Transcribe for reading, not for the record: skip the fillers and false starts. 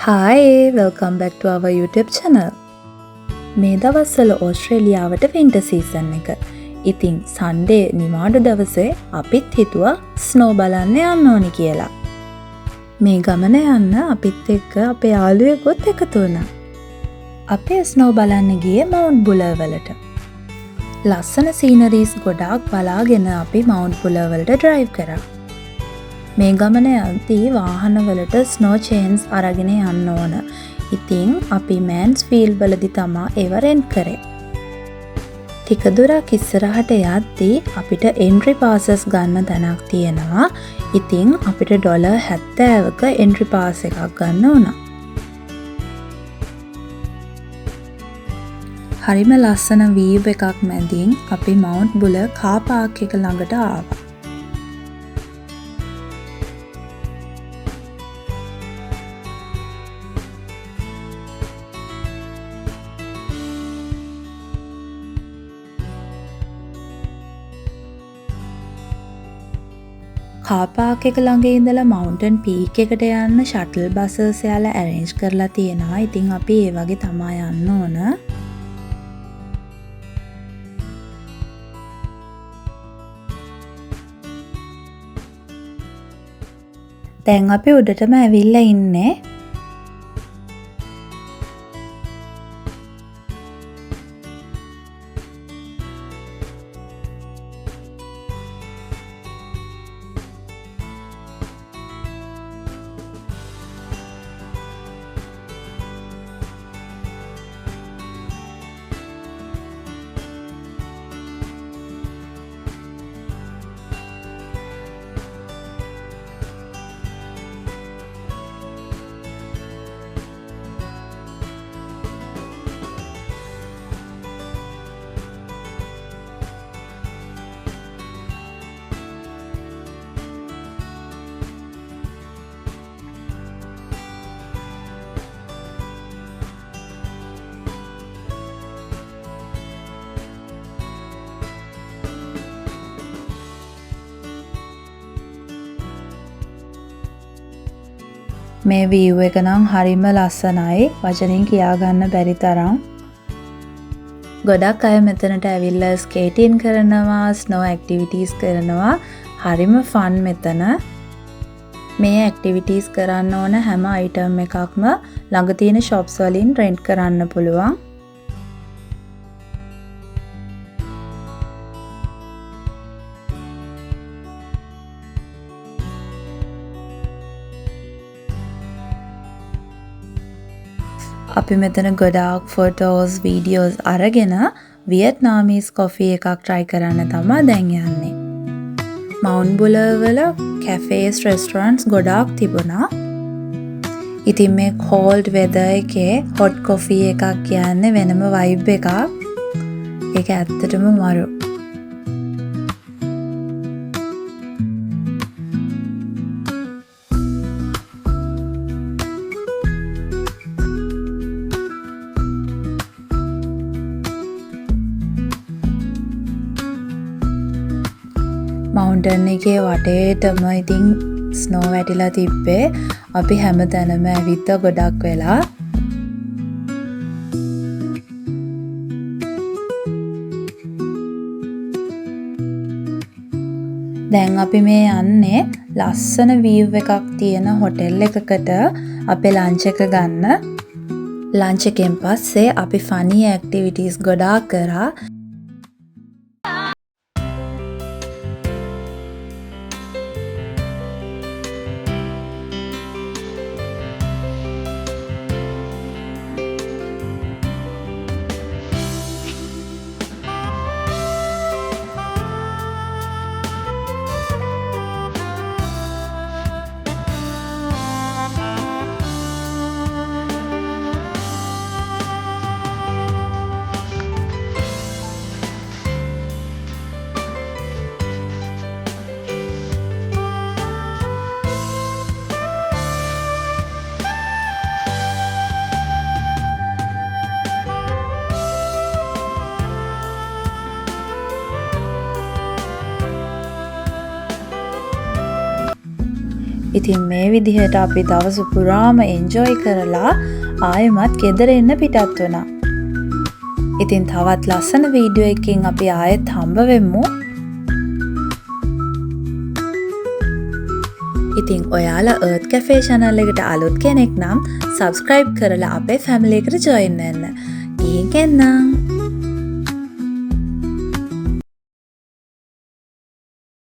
Hi, welcome back to our YouTube channel. මේ දවස්වල ඕස්ට්‍රේලියාවට winter season එක. ඉතින් සන්ඩේ නිවාඩු දවසේ අපිත් හිතුවා ස්නෝ බලන්න යන්න ඕනි කියලා. මේ ගමන යන්න අපිත් එක්ක අපේ යාළුවෙකුත් එකතු වුණා. අපි ස්නෝ බලන්න ගියේ මවුන්ට් බුලර් වලට. ලස්සන සීනරීස් ගොඩාක් බලාගෙන අපි මවුන්ට් බුලර් වලට ඩ්‍රයිව් කරා. මේ ගමන යද්දී වාහනවලට ස්නෝ චේන්ස් අරගෙන යන්න ඕන. ඉතින් අපි මෑන්ස්ෆීල්ඩ් වලදී තමා ඒව රෙන්ට් කරේ. ටික දුරක් ඉස්සරහට යද්දී අපිට එන්ට්‍රි පාසස් ගන්න තැනක් තියෙනවා. ඉතින් අපිට ඩොලර් 70ක එන්ට්‍රි පාස් එකක් ගන්න වුණා. හරිම ලස්සන වීව් එකක් මැදින් අපි මවුන්ට් බුලර් කාර් පාක් එක ළඟට ආවා. කාර් පාක් එක ළඟ ඉඳලා මවුන්ටන් පීක් එකට යන්න ෂටල් බසස් යාලා ඇරේන්ජ් කරලා තියෙනවා. ඉතින් අපි ඒ වගේ තමයි යන්න ඕන. දැන් අපි උඩටම ඇවිල්ලා ඉන්නේ. මේ වීව් එක නම් හරිම ලස්සනයි. වචනෙන් කියාගන්න බැරි තරම්. ගොඩක් අය මෙතනට ඇවිල්ලා ස්කේටින් කරනවා, ස්නෝ ඇක්ටිවිටීස් කරනවා. හරිම ෆන් මෙතන. මේ ඇක්ටිවිටීස් කරන්න ඕන හැම අයිටම් එකක්ම ළඟ තියෙන shops වලින් රෙන්ට් කරන්න පුළුවන්. අපි මෙතන ගොඩාක් ෆොටෝස් වීඩියෝස් අරගෙන වියට්නාමීස් කොෆි එකක් try කරන්න තමයි දැන් යන්නේ. මවුන්ට් බුලර් වල කැෆේස් රෙස්ටොරන්ට්ස් ගොඩාක් තිබුණා. ඉතින් මේ cold weather එකේ hot coffee එකක් කියන්නේ වෙනම vibe එකක්. ඒක ඇත්තටම මරු. මවුන්ටන් එකේ වටේටම ඉතින් ස්නෝ වැටිලා තිබ්බේ. අපි හැමතැනම ඇවිත් ගොඩක් වෙලා. දැන් අපි මේ යන්නේ ලස්සන වීව් එකක් තියෙන හොටෙල් එකකට අපේ ලන්ච් එක ගන්න. ලන්ච් එකෙන් පස්සේ අපි ෆනි ඇක්ටිවිටීස් ගොඩාක් කරා. ඉතින් මේ විදිහට අපි දවස පුරාම එන්ජොයි කරලා ආයෙමත් ගෙදර එන්න පිටත් වුණා. ඉතින් තවත් ලස්සන වීඩියෝ එකකින් අපි ආයෙත් හම්බ වෙමු. ඉතින් ඔයාලා Earth Cafe channel එකට අලුත් කෙනෙක් නම් subscribe කරලා අපේ family එකට join වෙන්න. ගිහින් එන්නම්.